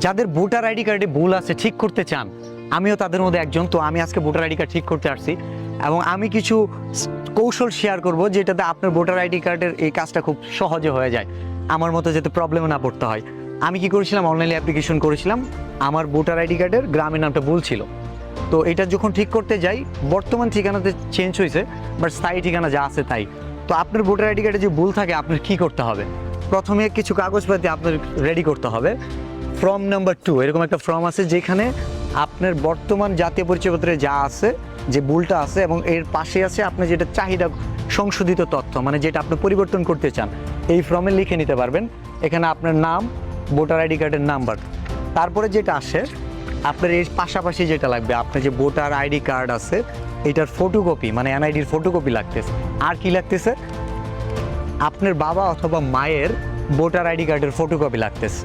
যাদের voter ID কার্ডে ভুল আছে ঠিক করতে চান, আমিও তাদের মধ্যে একজন। তো আমি আজকে ভোটার আইডি কার্ড ঠিক করতে আসছি এবং আমি কিছু কৌশল শেয়ার করব যেটাতে আপনার ভোটার আইডি কার্ডের এই কাজটা খুব সহজে হয়ে যায়, আমার মতো যাতে প্রবলেমে না পড়তে হয়। আমি কি করেছিলাম, অনলাইনে অ্যাপ্লিকেশন করেছিলাম, আমার ভোটার আইডি কার্ডের গ্রামের নামটা ভুল ছিল। তো এটা যখন ঠিক করতে যাই, বর্তমান ঠিকানাতে চেঞ্জ হয়েছে, বাট স্থায়ী ঠিকানা যা আছে তাই। তো আপনার ভোটার আইডি কার্ডে যে ভুল থাকে, আপনার কী করতে হবে? প্রথমে কিছু কাগজপাতি আপনার রেডি করতে হবে। ফর্ম নাম্বার 2 এরকম একটা ফর্ম আছে যেখানে আপনার বর্তমান জাতীয় পরিচয়পত্রে যা আছে, যে ভুলটা আছে, এবং এর পাশে আছে আপনার যেটা চাহিদা সংশোধিত তথ্য, মানে যেটা আপনি পরিবর্তন করতে চান, এই ফর্মে লিখে নিতে পারবেন। এখানে আপনার নাম, ভোটার আইডি কার্ডের নাম্বার, তারপরে যেটা আসে আপনার এর পাশাপাশি যেটা লাগবে, আপনার যে ভোটার আইডি কার্ড আছে এটার ফটোকপি, মানে এনআইডির ফটোকপি লাগতেছে। আর কি লাগতেছে? আপনার বাবা অথবা মায়ের ভোটার আইডি কার্ডের ফটোকপি লাগতেছে।